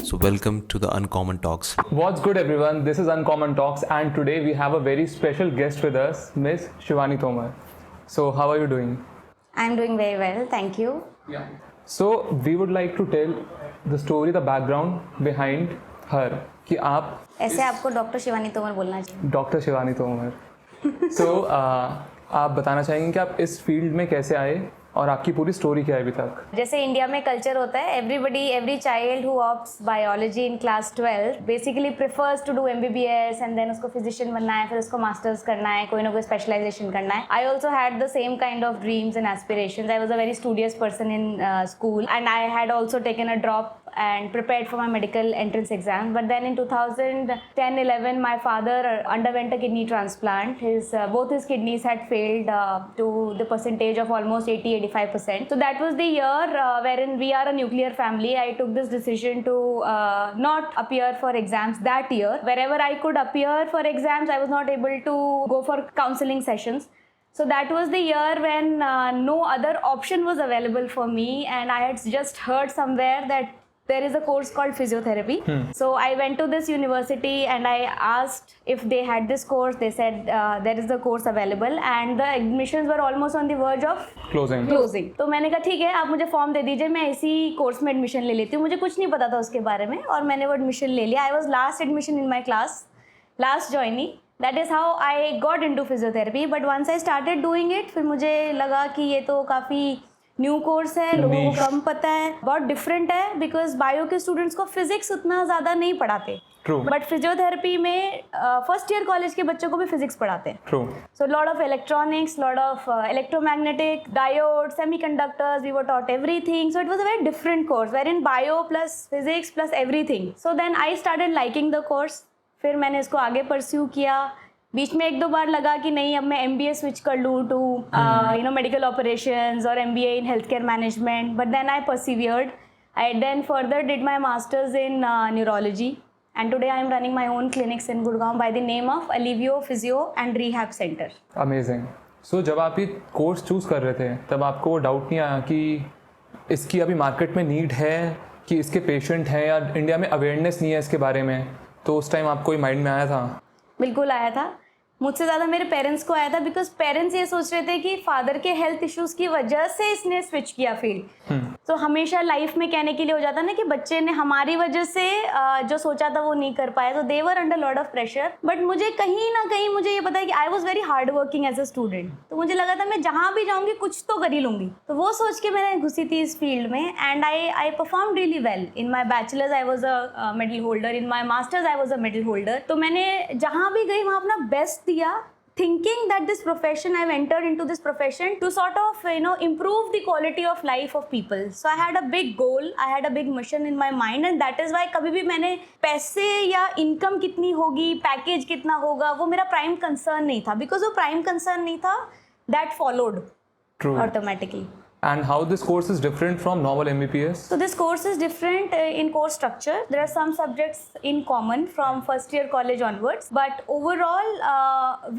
So welcome to the Uncommon Talks. What's good, everyone? This is Uncommon Talks, and today we have a very special guest with us, Miss Shivani Tomar. So, how are you doing? I'm doing very well, thank you. Yeah. So, we would like to tell the story, the background behind her. कि आप ऐसे आपको doctor Shivani Tomar बोलना चाहिए. Doctor Shivani Tomar. So, आप बताना चाहेंगे कि आप इस फील्ड में कैसे आए और आपकी पूरी स्टोरी क्या है अभी तक? जैसे इंडिया में कल्चर होता है, every child who opts biology in class 12 basically prefers to do MBBS and then उसको फिजिशियन बनना है, फिर उसको मास्टर्स करना है, कोई ना कोई स्पेशलाइजेशन करना है. I also had the same kind of dreams and aspirations. I was a very studious person in school and I had also taken a drop and prepared for my medical entrance exam. But then in 2010-11, my father underwent a kidney transplant. Both his kidneys had failed to the percentage of almost 80-85%. So that was the year wherein we are a nuclear family. I took this decision to not appear for exams that year. Wherever I could appear for exams, I was not able to go for counseling sessions. So that was the year when no other option was available for me, and I had just heard somewhere that there is a course called physiotherapy. So I went to this university and I asked if they had this course. They said there is the course available and the admissions were almost on the verge of closing. तो मैंने कहा ठीक है, आप मुझे form दे दीजिए, मैं इसी कोर्स में एडमिशन ले लेती हूँ. मुझे कुछ नहीं पता था उसके बारे में और मैंने वो एडमिशन ले लिया. I was last admission in my class, last joining. That is how I got into physiotherapy. But once I started doing it, फिर मुझे लगा कि ये तो काफ़ी न्यू कोर्स है, लोगों को कम पता है, बहुत डिफरेंट है. बिकॉज बायो के स्टूडेंट्स को फिजिक्स उतना ज़्यादा नहीं पढ़ाते, बट फिजियोथेरेपी में फर्स्ट ईयर कॉलेज के बच्चों को भी फिजिक्स पढ़ाते हैं. So lot of electronics, lot of electromagnetic, diode, semiconductors, we were taught everything. So it was a very different course where in bio plus physics plus everything. So then I started liking the course. फिर मैंने इसको आगे pursue किया. बीच में एक दो बार लगा कि नहीं, अब मैं MBA स्विच कर लूँ टू मेडिकल ऑपरेशंस और MBA in health care management. But then I persevered. I then further did my masters in neurology and today I am running my own clinics in Gurgaon by the name of Alivio Physio and Rehab Center. Amazing. So जब आप ये course choose कर रहे थे तब आपको doubt नहीं आया कि इसकी अभी मार्केट में नीड है, कि इसके पेशेंट हैं, या इंडिया में अवेयरनेस नहीं है इसके बारे में? तो उस टाइम आपको माइंड में आया था? बिल्कुल आया था. मुझसे ज़्यादा मेरे पेरेंट्स को आया था, बिकॉज पेरेंट्स ये सोच रहे थे कि फादर के हेल्थ इश्यूज़ की वजह से इसने स्विच किया फील्ड. तो हमेशा लाइफ में कहने के लिए हो जाता ना कि बच्चे ने हमारी वजह से जो सोचा था वो नहीं कर पाया. तो they were under lot of pressure. But मुझे कहीं ना कहीं मुझे ये पता है कि I was very hard working as a student. तो मुझे लगा था मैं जहाँ भी जाऊँगी कुछ तो कर ही लूँगी. तो वो सोच के मैंने घुसी थी इस फील्ड में and I perform really well. In my bachelors I was a medal holder, in my masters I was a medal holder. तो मैंने जहाँ भी गई वहाँ अपना बेस्ट दिया, thinking that this profession, I've entered into this profession to sort of, improve the quality of life of people. So I had a big goal, I had a big mission in my mind, and that is why कभी भी मैंने पैसे या income कितनी होगी, package कितना होगा, वो मेरा प्राइम कंसर्न नहीं था. बिकॉज वो प्राइम कंसर्न नहीं था, that followed automatically. And how this course is different from normal MBBS? So this course is different in course structure. There are some subjects in common from first year college onwards, but overall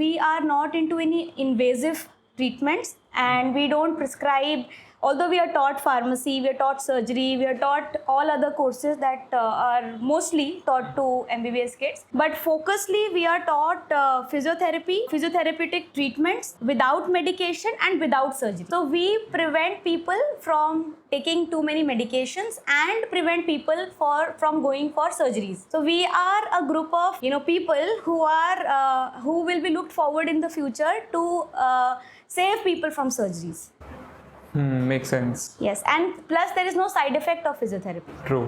we are not into any invasive treatments and we don't prescribe. Although we are taught pharmacy, we are taught surgery, we are taught all other courses that are mostly taught to MBBS kids. But focusedly, we are taught physiotherapy, physiotherapeutic treatments without medication and without surgery. So we prevent people from taking too many medications and prevent people from going for surgeries. So we are a group of people who will be looked forward in the future to save people from surgeries. Makes sense. Yes, and plus there is no side effect of physiotherapy. True.